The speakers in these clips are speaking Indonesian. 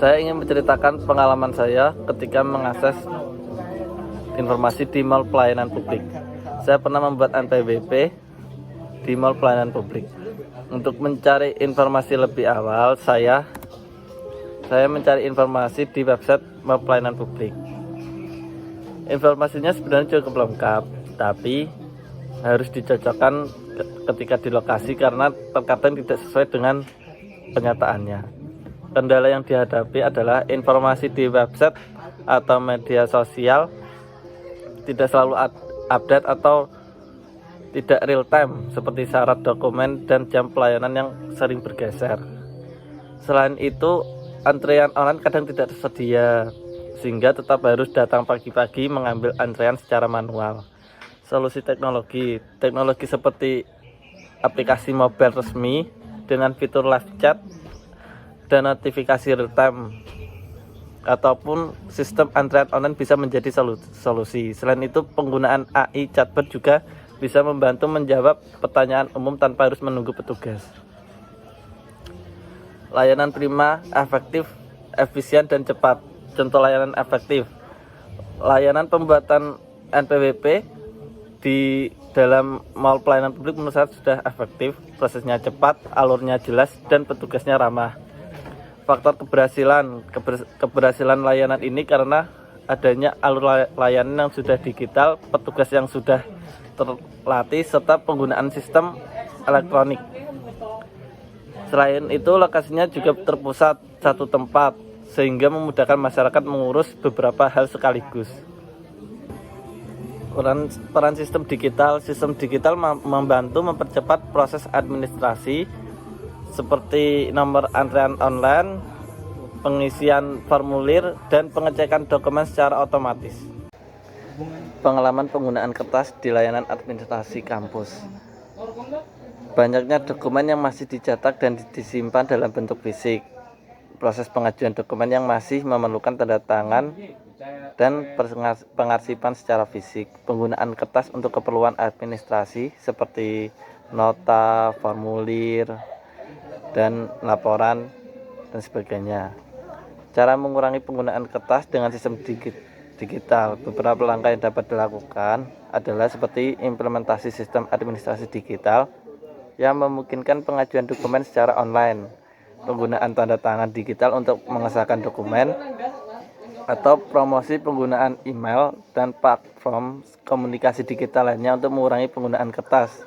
Saya ingin menceritakan pengalaman saya ketika mengakses informasi di mall pelayanan publik. Saya pernah membuat NPWP di mall pelayanan publik. Untuk mencari informasi lebih awal, saya mencari informasi di website mall pelayanan publik. Informasinya sebenarnya cukup lengkap, tapi harus dicocokkan ketika di lokasi karena terkadang tidak sesuai dengan kenyataannya. Kendala yang dihadapi adalah informasi di website atau media sosial tidak selalu update atau tidak real time seperti syarat dokumen dan jam pelayanan yang sering bergeser. Selain itu, antrean online kadang tidak tersedia sehingga tetap harus datang pagi-pagi mengambil antrean secara manual. Solusi teknologi seperti aplikasi mobile resmi dengan fitur live chat dan notifikasi real time ataupun sistem antrean online bisa menjadi solusi. Selain itu, penggunaan AI chatbot juga bisa membantu menjawab pertanyaan umum tanpa harus menunggu petugas. Layanan prima, efektif, efisien, dan cepat. Contoh layanan efektif: layanan pembuatan NPWP di dalam mall pelayanan publik menurut saya sudah efektif, prosesnya cepat, alurnya jelas, dan petugasnya ramah. Faktor keberhasilan layanan ini karena adanya alur layanan yang sudah digital, petugas yang sudah terlatih, serta penggunaan sistem elektronik. Selain itu, lokasinya juga terpusat satu tempat sehingga memudahkan masyarakat mengurus beberapa hal sekaligus. Peran sistem digital membantu mempercepat proses administrasi seperti nomor antrean online, pengisian formulir, dan pengecekan dokumen secara otomatis. Pengalaman penggunaan kertas di layanan administrasi kampus. Banyaknya dokumen yang masih dicetak dan disimpan dalam bentuk fisik. Proses pengajuan dokumen yang masih memerlukan tanda tangan dan pengarsipan secara fisik. Penggunaan kertas untuk keperluan administrasi seperti nota, formulir, dan laporan, dan sebagainya. Cara mengurangi penggunaan kertas dengan sistem digital. Beberapa langkah yang dapat dilakukan adalah seperti implementasi sistem administrasi digital yang memungkinkan pengajuan dokumen secara online, penggunaan tanda tangan digital untuk mengesahkan dokumen, atau promosi penggunaan email dan platform komunikasi digital lainnya untuk mengurangi penggunaan kertas,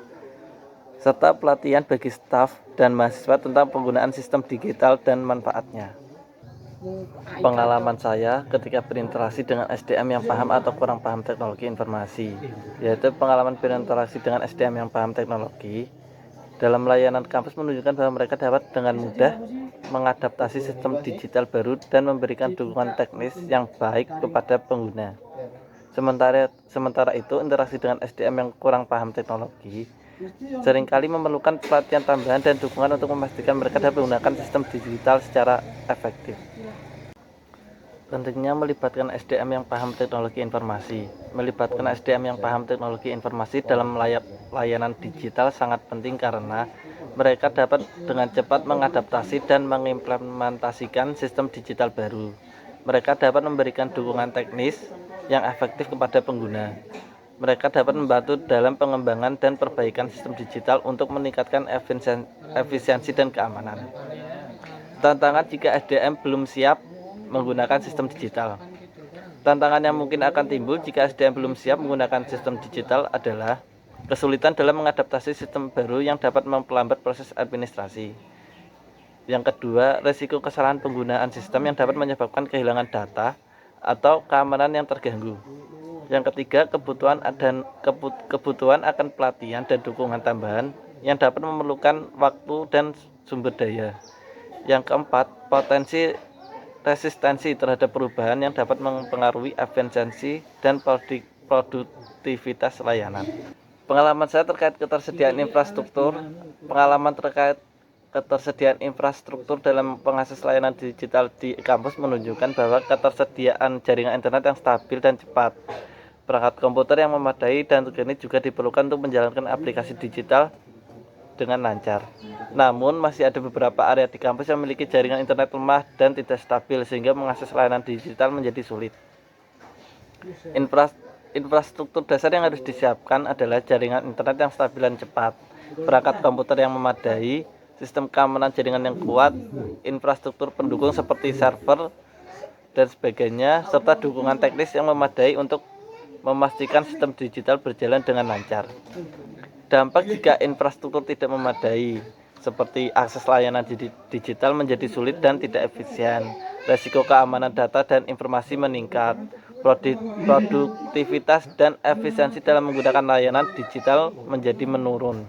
serta pelatihan bagi staf dan mahasiswa tentang penggunaan sistem digital dan manfaatnya. Pengalaman saya ketika berinteraksi dengan SDM yang paham atau kurang paham teknologi informasi, yaitu pengalaman berinteraksi dengan SDM yang paham teknologi dalam layanan kampus menunjukkan bahwa mereka dapat dengan mudah mengadaptasi sistem digital baru dan memberikan dukungan teknis yang baik kepada pengguna. Sementara itu, interaksi dengan SDM yang kurang paham teknologi seringkali memerlukan pelatihan tambahan dan dukungan untuk memastikan mereka dapat menggunakan sistem digital secara efektif. Pentingnya melibatkan SDM yang paham teknologi informasi. Melibatkan SDM yang paham teknologi informasi dalam layanan digital sangat penting karena mereka dapat dengan cepat mengadaptasi dan mengimplementasikan sistem digital baru. Mereka dapat memberikan dukungan teknis yang efektif kepada pengguna. Mereka dapat membantu dalam pengembangan dan perbaikan sistem digital untuk meningkatkan efisiensi dan keamanan. Tantangan jika SDM belum siap menggunakan sistem digital. Tantangan yang mungkin akan timbul jika SDM belum siap menggunakan sistem digital adalah kesulitan dalam mengadaptasi sistem baru yang dapat memperlambat proses administrasi. Yang kedua, risiko kesalahan penggunaan sistem yang dapat menyebabkan kehilangan data atau keamanan yang terganggu. Yang ketiga, kebutuhan akan pelatihan dan dukungan tambahan yang dapat memerlukan waktu dan sumber daya. Yang keempat, potensi resistensi terhadap perubahan yang dapat mempengaruhi efisiensi dan produktivitas layanan. Pengalaman saya terkait ketersediaan infrastruktur dalam pengakses layanan digital di kampus menunjukkan bahwa ketersediaan jaringan internet yang stabil dan cepat, perangkat komputer yang memadai dan teknis juga diperlukan untuk menjalankan aplikasi digital dengan lancar. Namun masih ada beberapa area di kampus yang memiliki jaringan internet lemah dan tidak stabil sehingga mengakses layanan digital menjadi sulit. Infrastruktur dasar yang harus disiapkan adalah jaringan internet yang stabil dan cepat, perangkat komputer yang memadai, sistem keamanan jaringan yang kuat, infrastruktur pendukung seperti server dan sebagainya, serta dukungan teknis yang memadai untuk memastikan sistem digital berjalan dengan lancar. Dampak jika infrastruktur tidak memadai, seperti akses layanan digital menjadi sulit dan tidak efisien, resiko keamanan data dan informasi meningkat, produktivitas dan efisiensi dalam menggunakan layanan digital menjadi menurun.